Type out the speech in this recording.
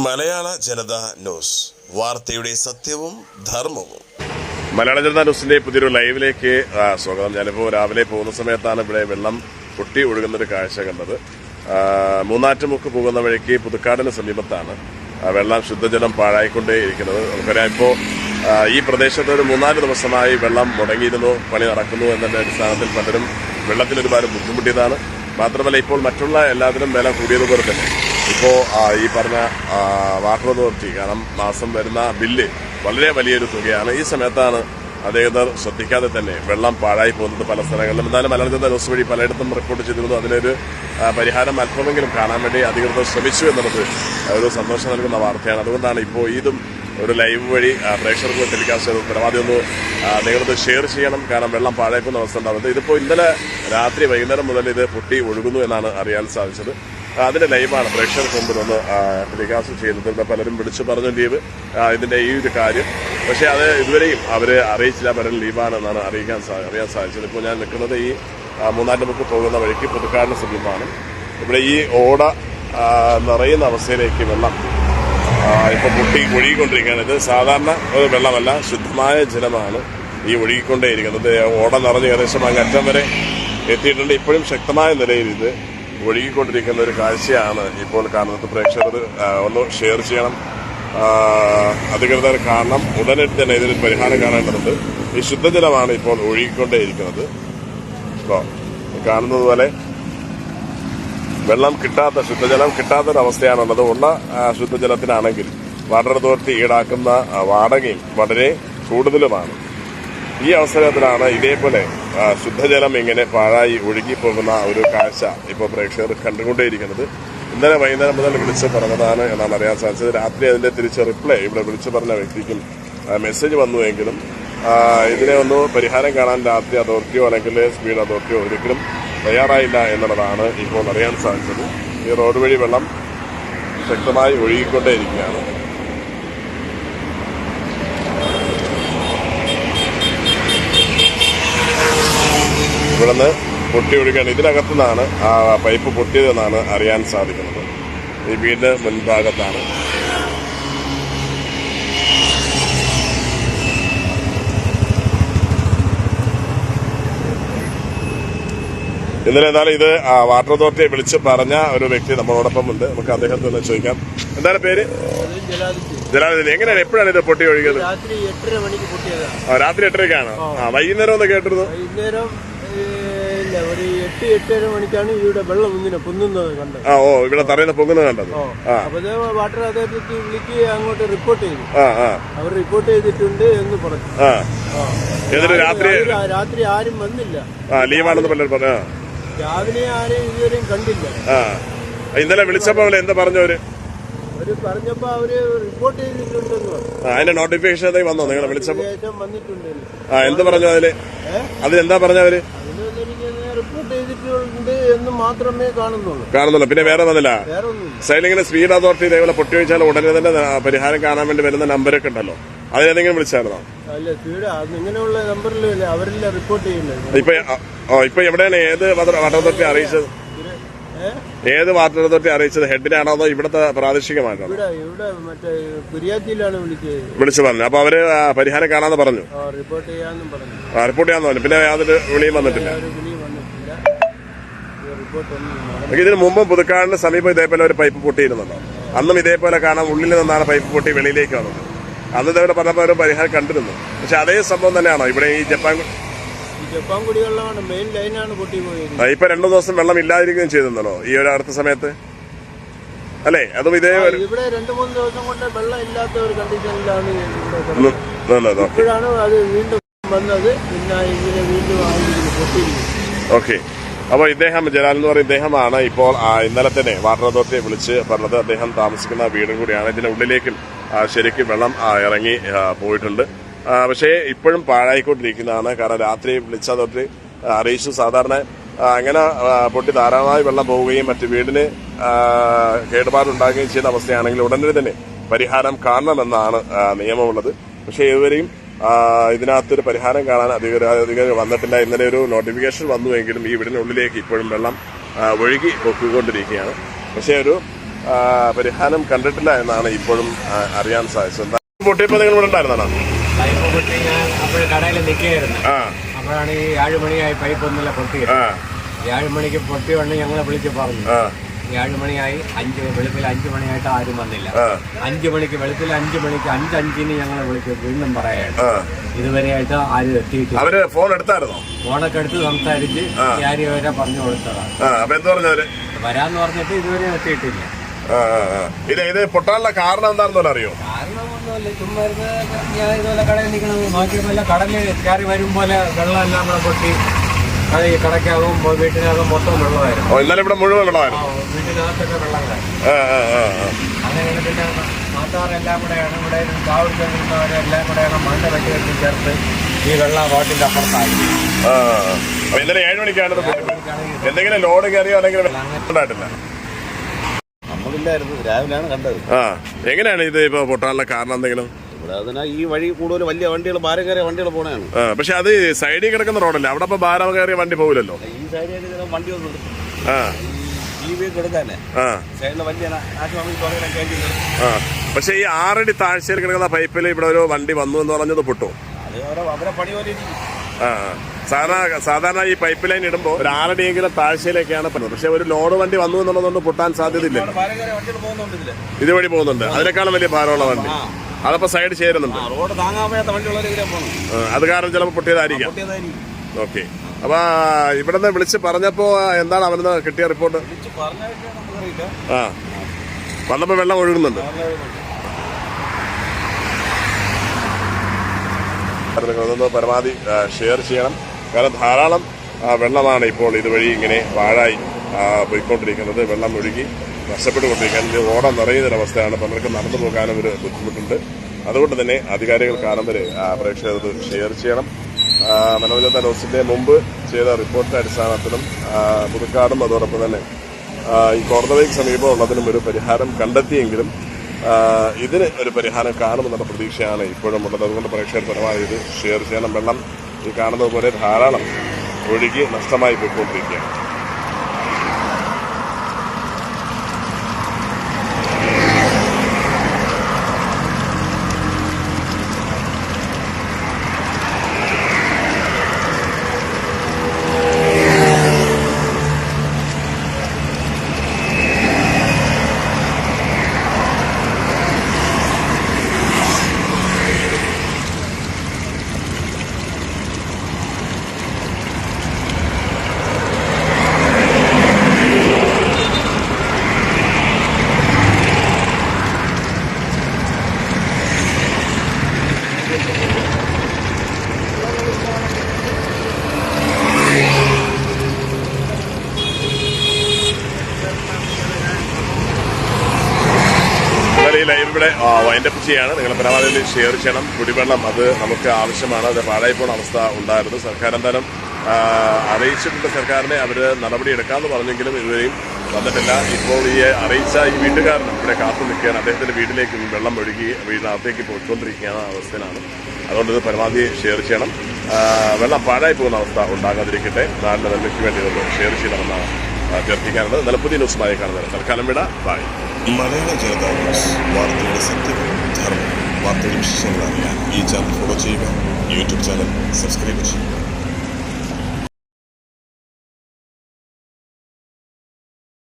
മലയാള ജനത news, വാർത്തയുടെ സത്യവും ധർമ്മവും. മലയാള ജനത ന്യൂസിന്റെ പുതിയൊരു ലൈവിലേക്ക് സ്വാഗതം. ഞാനിപ്പോൾ രാവിലെ പോകുന്ന സമയത്താണ് ഇവിടെ വെള്ളം പൊട്ടി ഒഴുകുന്നൊരു കാഴ്ച കണ്ടത്. മൂന്നാറ്റുമുക്ക് പോകുന്ന വഴിക്ക് പുതുക്കാടിന് സമീപത്താണ് വെള്ളം ശുദ്ധജലം പാഴായിക്കൊണ്ടേയിരിക്കുന്നത്. നമുക്കറിയാം, ഇപ്പോൾ ഈ പ്രദേശത്ത് ഒരു 3-4 ദിവസമായി വെള്ളം മുടങ്ങിയിരുന്നു, പണി നടക്കുന്നു എന്നതിന്റെ അടിസ്ഥാനത്തിൽ പലരും വെള്ളത്തിനൊരുപാട് ബുദ്ധിമുട്ടിയതാണ്. മാത്രമല്ല, ഇപ്പോൾ മറ്റുള്ള എല്ലാത്തിനും വില കൂടിയതുപോലെ തന്നെ ഇപ്പോൾ ഈ പറഞ്ഞ വാട്ടർ അതോറിറ്റി, കാരണം മാസം വരുന്ന ബില്ല് വളരെ വലിയൊരു തുകയാണ്. ഈ സമയത്താണ് അധികൃതർ ശ്രദ്ധിക്കാതെ തന്നെ വെള്ളം പാഴായി പോകുന്നത് പല സ്ഥലങ്ങളിലും. എന്നാലും മലയാള ജനത ന്യൂസ് വഴി പലയിടത്തും റിപ്പോർട്ട് ചെയ്തിരുന്നു. അതിനൊരു പരിഹാരം അല്പമെങ്കിലും കാണാൻ വേണ്ടി അധികൃതർ ശ്രമിച്ചു എന്നുള്ളത് ഒരു സന്തോഷം നൽകുന്ന വാർത്തയാണ്. അതുകൊണ്ടാണ് ഇപ്പോൾ ഇതും ഒരു ലൈവ് വഴി പ്രേക്ഷകർക്ക് ടെലികാസ്റ്റ് ചെയ്ത് പരമാവധി ഒന്ന് നിങ്ങളിത് ഷെയർ ചെയ്യണം. കാരണം വെള്ളം പാഴാക്കുന്ന അവസ്ഥ ഉണ്ടാകുന്നത്. ഇതിപ്പോൾ ഇന്നലെ രാത്രി വൈകുന്നേരം മുതൽ ഇത് പൊട്ടി ഒഴുകുന്നു എന്നാണ് അറിയാൻ സാധിച്ചത്. അതിന്റെ ലൈവാണ് പ്രേക്ഷകർക്ക് മുമ്പിൽ ഒന്ന് ടെലികാസ്റ്റ് ചെയ്യുന്നത്. ഇവിടെ പലരും വിളിച്ചു പറഞ്ഞു ലീവ് ഇതിന്റെ ഈ ഒരു കാര്യം. പക്ഷേ അത് ഇതുവരെയും അവര് അറിയിച്ചില്ല, പലരും ലീവാണെന്നാണ് അറിയാൻ സാധിച്ചത്. ഇപ്പോൾ ഞാൻ നിൽക്കുന്നത് ഈ മൂന്നാറ്റുമുക്ക് പോകുന്ന വഴിക്ക് പുതുക്കാടിന് സമീപമാണ്. ഇവിടെ ഈ ഓട നിറയുന്ന അവസ്ഥയിലേക്ക് വെള്ളം ഇപ്പൊ പൊട്ടി ഒഴുകിക്കൊണ്ടിരിക്കുകയാണ്. ഇത് സാധാരണ ഒരു വെള്ളമല്ല, ശുദ്ധമായ ജലമാണ് ഈ ഒഴുകിക്കൊണ്ടേയിരിക്കുന്നത്. ഓട നിറഞ്ഞ് ഏകദേശം അങ്ങറ്റം വരെ എത്തിയിട്ടുണ്ട്. ഇപ്പോഴും ശക്തമായ നിലയിൽ ഇത് ഒഴുകിക്കൊണ്ടിരിക്കുന്ന ഒരു കാഴ്ചയാണ് ഇപ്പോൾ കാണുന്നത്. പ്രേക്ഷകർ ഒന്ന് ഷെയർ ചെയ്യണം, അധികൃതർ കാണണം. ഉടനെ തന്നെ ഇതിന് പരിഹാരം കാണേണ്ടതുണ്ട്. ഈ ശുദ്ധജലമാണ് ഇപ്പോൾ ഒഴുകിക്കൊണ്ടേയിരിക്കുന്നത്. ഇപ്പോൾ കാണുന്നത് പോലെ വെള്ളം കിട്ടാത്ത, ശുദ്ധജലം കിട്ടാത്തൊരവസ്ഥയാണുള്ളത്. ഉള്ള ശുദ്ധജലത്തിനാണെങ്കിൽ വാട്ടർ അതോറിറ്റി ഈടാക്കുന്ന വാടകയും വളരെ കൂടുതലുമാണ്. ഈ അവസരത്തിലാണ് ഇതേപോലെ ശുദ്ധജലം ഇങ്ങനെ പാഴായി ഒഴുകിപ്പോകുന്ന ഒരു കാഴ്ച ഇപ്പോൾ പ്രേക്ഷകർ കണ്ടുകൊണ്ടേയിരിക്കുന്നത്. ഇന്നലെ വൈകുന്നേരം മുതൽ വിളിച്ച് പറഞ്ഞതാണ് എന്നാണ് അറിയാൻ സാധിച്ചത്. രാത്രി അതിന്റെ തിരിച്ച് റിപ്ലൈ ഇവിടെ വിളിച്ചു പറഞ്ഞ വ്യക്തിക്കും മെസ്സേജ് വന്നുവെങ്കിലും ഇതിനെ ഒന്ന് പരിഹാരം കാണാൻ രാത്രി അതോറിറ്റിയോ അല്ലെങ്കിൽ സ്പീഡ് അതോറിറ്റിയോ ഒരിക്കലും തയ്യാറായില്ല എന്നുള്ളതാണ് ഇപ്പോൾ അറിയാൻ സാധിച്ചത്. ഈ റോഡ് വഴി വെള്ളം ശക്തമായി ഒഴുകിക്കൊണ്ടേയിരിക്കുകയാണ്. ഇവിടുന്ന് പൊട്ടി ഒഴുകാണ്. ഇതിനകത്തു നിന്നാണ് ആ പൈപ്പ് പൊട്ടിയതെന്നാണ് അറിയാൻ സാധിക്കുന്നത്. ഈ വീടിന് മുൻഭാഗത്താണ്. ഇന്നലെ എന്നാലും ഇത് വാട്ടർ അതോറിറ്റിയെ വിളിച്ച് പറഞ്ഞ ഒരു വ്യക്തി നമ്മളോടൊപ്പം ഉണ്ട്. നമുക്ക് അദ്ദേഹത്തെ ഒന്ന് ചോദിക്കാം. എന്താണ് പേര്? ജലാലുദ്ദീൻ. എങ്ങനെയാണ്, എപ്പോഴാണ് ഇത് പൊട്ടി ഒഴുകിയത്? രാത്രി 8:30 മണിക്ക് പൊട്ടിയതാണ്. രാത്രി 8:30-ക്കാണ്. വൈകുന്നേരം ഒന്ന് കേട്ടിരുന്നു. വൈകുന്നേരം ഒരു 8-8:30 മണിക്കാണ് ഇവിടെ വെള്ളം ഇങ്ങനെ പൊങ്ങുന്നത് കണ്ടത്. ഇവിടെ തറയുന്ന പൊങ്ങുന്നത് കണ്ടത്. അപ്പൊ വാട്ടർ അതോറിറ്റി വിളിക്ക് അങ്ങോട്ട് റിപ്പോർട്ട് ചെയ്തു. അവർ റിപ്പോർട്ട് ചെയ്തിട്ടുണ്ട് എന്ന് പറഞ്ഞു. രാത്രി ആരും വന്നില്ല, ലീവാണെന്ന് പലരും പറഞ്ഞു. രാവിലെ ആരെയും ഇതുവരെയും കണ്ടില്ല. ഇന്നലെ വിളിച്ചപ്പോ എന്താ പറഞ്ഞവര്? പറഞ്ഞപ്പോ അവര് റിപ്പോർട്ട് ചെയ്തിട്ടുണ്ടെന്ന് പറഞ്ഞു. അതിന്റെ നോട്ടിഫിക്കേഷൻ വന്നോ നിങ്ങളെ വിളിച്ചപ്പോ? വന്നിട്ടുണ്ട്. എന്ത് പറഞ്ഞു അതിലെന്താ പറഞ്ഞവര്? റിപ്പോർട്ട് ചെയ്തിട്ടുണ്ട് എന്ന് മാത്രമേ കാണുന്നുള്ളൂ. പിന്നെ വേറെ വന്നില്ല. സൈലിങ്ങനെ സ്പീഡ് അതോറിറ്റി ഇതേപോലെ പൊട്ടി വെച്ചാൽ ഉടനെ തന്നെ പരിഹാരം കാണാൻ വേണ്ടി വരുന്ന നമ്പരൊക്കെ ഉണ്ടല്ലോ, അതിലെന്തെങ്കിലും വിളിച്ചായിരുന്നോ? അല്ല, ഇങ്ങനെയുള്ള നമ്പറിൽ അവരെല്ലാം റിപ്പോർട്ട് ചെയ്യുന്നത്. ഇപ്പൊ എവിടെയാണ്, ഏത് വാട്ടർ അതോറിറ്റി അറിയിച്ചത്? ഏത് വാട്ടർ അതോറിറ്റി അറിയിച്ചത്? ഹെഡിനാണോ അതോ ഇവിടുത്തെ പ്രാദേശികമായിട്ടാണോ? വിളിച്ചു പറഞ്ഞു. അപ്പൊ അവര് പരിഹാരം കാണാന്ന് പറഞ്ഞു, റിപ്പോർട്ട് ചെയ്യാന്ന് പറഞ്ഞു. പിന്നെ യാതൊരു വിളിയും വന്നിട്ടില്ല. ഇതിന് മുമ്പും പുതുക്കാടിന് സമീപം ഇതേപോലെ ഒരു പൈപ്പ് പൊട്ടിയിരുന്നല്ലോ. അന്നും ഇതേപോലെ കാണാം, ഉള്ളിൽ നിന്നാണ് പൈപ്പ് പൊട്ടി വെളിയിലേക്ക് വന്നത്. അന്ന് ഇതേപോലെ പറഞ്ഞപ്പോൾ ഒരു പരിഹാരം കണ്ടിരുന്നു. പക്ഷെ അതേ സംഭവം തന്നെയാണോ ഇവിടെ ഈ ജപ്പാൻ കുടിവെള്ളമാണ് മെയിൻ ലൈനാണ് പൊട്ടി പോയത്. ഇപ്പൊ 2 ദിവസം വെള്ളം ഇല്ലാതിരിക്കുകയും ചെയ്തെന്നല്ലോ ഈ ഒരു അടുത്ത സമയത്ത്, അല്ലേ? അതും ഇതേ ഇവിടെ 2-3 ദിവസം കൊണ്ട് വെള്ളം ഇല്ലാത്ത ഒരു കണ്ടീഷനിലാണ് ഇപ്പോഴാണ് അത് വീണ്ടും വന്നത്. പിന്നെ ഇങ്ങനെ വീണ്ടും പൊട്ടിയിരിക്കുന്നു. ഓക്കെ. അപ്പോൾ ഇദ്ദേഹം ജലാൽ എന്ന് പറയുന്ന ഇദ്ദേഹമാണ് ഇപ്പോൾ ഇന്നലെ തന്നെ വാട്ടർ അതോറിറ്റിയെ വിളിച്ച് പറഞ്ഞത്. അദ്ദേഹം താമസിക്കുന്ന വീടും കൂടിയാണ്. ഇതിന്റെ ഉള്ളിലേക്കും ശരിക്കും വെള്ളം ഇറങ്ങി പോയിട്ടുണ്ട്. പക്ഷേ ഇപ്പോഴും പാഴായിക്കൊണ്ടിരിക്കുന്നതാണ്. കാരണം രാത്രി വിളിച്ച അതോറിറ്റി അറിയിച്ചു. സാധാരണ അങ്ങനെ പൊട്ടി ധാരാളമായി വെള്ളം പോവുകയും മറ്റ് വീടിന് കേടുപാടുണ്ടാകുകയും ചെയ്യുന്ന അവസ്ഥയാണെങ്കിൽ ഉടനെ തന്നെ പരിഹാരം കാണണമെന്നാണ് നിയമമുള്ളത്. പക്ഷേ ഇതുവരെയും ഇതിനകത്തൊരു പരിഹാരം കാണാൻ അധികാരികൾ വന്നിട്ടില്ല. ഇന്നലെ ഒരു നോട്ടിഫിക്കേഷൻ വന്നുവെങ്കിലും ഈ വീടിനുള്ളിലേക്ക് ഇപ്പോഴും വെള്ളം ഒഴുകി പൊക്കിക്കൊണ്ടിരിക്കുകയാണ്. പക്ഷേ ഒരു പരിഹാരം കണ്ടിട്ടില്ല എന്നാണ് ഇപ്പോഴും അറിയാൻ സാധിച്ചത്. പൊട്ടിയപ്പോൾ നിങ്ങൾ ഇവിടെ ഉണ്ടായിരുന്നാണോ? പൈപ്പ് പൊട്ടി ഞാൻ അപ്പോൾ കടയിൽ നിൽക്കുകയായിരുന്നു. ആ അപ്പോഴാണ് ഈ 7 മണിയായി പൈപ്പ് ഒന്നുമില്ല പൊട്ടിയത്. 7 മണിക്ക് പൊട്ടിയോണ്ട് ഞങ്ങളെ വിളിച്ച് പറഞ്ഞു. 7 മണിയായി, വെളുപ്പിൽ 5 മണിയായിട്ട് ആരും വന്നില്ല. 5 മണിക്ക് വെളുപ്പിൽ 5 മണിക്ക് 5:05 ഞങ്ങളെ വിളിച്ച് വീണ്ടും പറയായിരുന്നു. ഇതുവരെയായിട്ട് ആരും എത്തിയിട്ടില്ല. അവര് ഫോൺ എടുത്തായിരുന്നോ? ഫോണൊക്കെ എടുത്ത് സംസാരിച്ച് കാര്യം വരെ പറഞ്ഞു കൊടുത്തതാണ്. അപ്പൊ എന്ത് പറഞ്ഞവര് വരാന്ന് പറഞ്ഞിട്ട് ഇതുവരെ എത്തിയിട്ടില്ല. ഇത് പൊട്ടാനുള്ള കാരണം എന്താണെന്ന് അറിയോ? കാരണമൊന്നുമില്ല, ചുമ്മാ ഇരുന്ന് ഞാൻ ഇതുപോലെ കടയിൽ നിൽക്കണം. നോക്കിയപ്പോൾ കടലിൽ കയറി വരും പോലെ വെള്ളം എല്ലാം കൂടെ പൊട്ടി ഈ കടയ്ക്കാകും വീട്ടിനകം മൊത്തം വെള്ളമായിരുന്നു. ഇന്നലെ ഇവിടെ മുഴുവൻ വെള്ളമായിരുന്നു. വീട്ടിനകത്തൊക്കെ വെള്ളം അങ്ങനെ പിന്നെ നാട്ടുകാരെല്ലാം കൂടെയാണ് ഇവിടെ കാവടിച്ചവരെല്ലാം കൂടെയാണ് മണ്ണ് വെട്ടി വെച്ച് ചേർത്ത് ഈ വെള്ളം റോഡിന്റെ അപ്പുറത്തായി. ഇന്നലെ 7 മണിക്കാണ് എന്തെങ്കിലും ലോഡ് കയറിയോ അല്ലെങ്കിൽ ഉണ്ടായിട്ടില്ല? നമ്മളില്ലായിരുന്നു, രാവിലെയാണ് കണ്ടത്. എങ്ങനെയാണ് ഇത് ഇപ്പൊ പൊട്ടാനുള്ള കാരണം എന്തെങ്കിലും? ഇവിടെ അതിനാ ഈ വഴി കൂടുതൽ വലിയ വണ്ടികൾ, ഭാരം കയറിയ വണ്ടികൾ പോണതാണ്. പക്ഷെ അത് സൈഡിൽ കിടക്കുന്ന റോഡല്ലേ, അവിടെ ഇപ്പൊ ഭാരം കയറിയ വണ്ടി പോകില്ലല്ലോ. ഈ സൈഡിൽ വണ്ടി ഒന്നും എടുക്കാനേ സൈഡിലെ വലിയ പക്ഷെ ഈ 6 അടി താഴ്ചയിൽ കിടക്കുന്ന പൈപ്പിൽ ഇവിടെ ഒരു വണ്ടി വന്നു എന്ന് പറഞ്ഞത് പൊട്ടും. അത് അവരെ പണി പോലെ സാധാരണ ഈ പൈപ്പ് ലൈൻ ഇടുമ്പോൾ ഒരു 6 അടിയെങ്കിലും താഴ്ചയിലേക്കാണ് പറഞ്ഞത്. പക്ഷെ ഒരു ലോഡ് വണ്ടി വന്നു എന്നുള്ളതുകൊണ്ട് പൊട്ടാൻ സാധ്യതയില്ല. ഇതുവഴി പോകുന്നുണ്ട്, അതിനേക്കാളും വലിയ ഭാരമുള്ള വണ്ടി. അതപ്പോ സൈഡ് ചേരുന്നുണ്ട്. റോഡ് താങ്ങാൻ വണ്ടിയുള്ളവരെ അത് കാരണം ചിലപ്പോൾ പൊട്ടിയതായിരിക്കാം. ഓക്കെ. അപ്പൊ ഇവിടുന്ന് വിളിച്ച് പറഞ്ഞപ്പോ എന്താണ് അവന് കിട്ടിയ റിപ്പോർട്ട്? വന്നപ്പോ വെള്ളം ഒഴുകുന്നുണ്ട്. അതൊന്ന് പരമാവധി ഷെയർ ചെയ്യണം. കാരണം ധാരാളം വെള്ളമാണ് ഇപ്പോൾ ഇതുവഴി ഇങ്ങനെ പാഴായി പോയിക്കൊണ്ടിരിക്കുന്നത്. വെള്ളം ഒഴുകി നഷ്ടപ്പെട്ടുകൊണ്ടിരിക്കാൻ ഓടം നിറയുന്നൊരവസ്ഥയാണ്. പലർക്കും നടന്നു പോകാനും ഒരു ബുദ്ധിമുട്ടുണ്ട്. അതുകൊണ്ട് തന്നെ അധികാരികൾ കാണുന്നവരെ പ്രേക്ഷകർ ഷെയർ ചെയ്യണം. മനോരഞ്ജന ന്യൂസിന്റെ മുമ്പ് ചെയ്ത റിപ്പോർട്ടിന്റെ അടിസ്ഥാനത്തിലും പുതുക്കാടും അതോടൊപ്പം തന്നെ ഈ കോർണവയ്ക്ക് സമീപമുള്ളതിനും ഒരു പരിഹാരം കണ്ടെത്തിയെങ്കിലും ഇതിന് ഒരു പരിഹാരം കാണുമെന്നുള്ള പ്രതീക്ഷയാണ് ഇപ്പോഴും ഉള്ളത്. അതുകൊണ്ട് പ്രേക്ഷകർ പരമാവധി ഇത് ഷെയർ ചെയ്യണം. വെള്ളം ഈ കാണുന്നത് പോലെ ധാരാളം ഒഴുകി നഷ്ടമായി പോയിക്കൊണ്ടിരിക്കുകയാണ്. ഈ ലൈവ് ഇവിടെ വൈൻഡപ്പ് ചെയ്യാണ്. നിങ്ങൾ പരമാവധി ഷെയർ ചെയ്യണം. കുടിവെള്ളം അത് നമുക്ക് ആവശ്യമാണ്. അത് പാഴായി പോകുന്ന അവസ്ഥ ഉണ്ടായിരുന്നു. സർക്കാർ എന്തായാലും അറിയിച്ചിട്ടുണ്ട് സർക്കാരിനെ. അവർ നടപടി എടുക്കാമെന്ന് പറഞ്ഞെങ്കിലും ഇതുവരെയും വന്നിട്ടില്ല. ഇപ്പോൾ ഈ അറിയിച്ച ഈ വീട്ടുകാരനും ഇവിടെ കാത്തു നിൽക്കുകയാണ്. അദ്ദേഹത്തിന്റെ വീട്ടിലേക്ക് വെള്ളം ഒഴുകി വീടിനകത്തേക്ക് പോയിക്കൊണ്ടിരിക്കുന്ന അവസ്ഥയിലാണ്. അതുകൊണ്ട് ഇത് പരമാവധി ഷെയർ ചെയ്യണം. വെള്ളം പാഴായി പോകുന്ന അവസ്ഥ ഉണ്ടാകാതിരിക്കട്ടെ. നാടിന്റെ നന്മയ്ക്ക് വേണ്ടി ഇത് ഷെയർ ചെയ്യണമെന്നാണ് അഭ്യർത്ഥിക്കാനുള്ളത്. നല്ല പുതിയ ന്യൂസുമായി കാണുന്നത് തൽക്കാലം വിട. ബൈ. മലയാള ജനതാ ന്യൂസ്, വാർത്തയുടെ സത്യവും ധർമ്മവും. വാർത്തയുടെ വിശേഷങ്ങൾ അറിയാൻ ഈ ചാനൽ ഫോളോ ചെയ്യുക. യൂട്യൂബ് ചാനൽ സബ്സ്ക്രൈബ് ചെയ്യുക.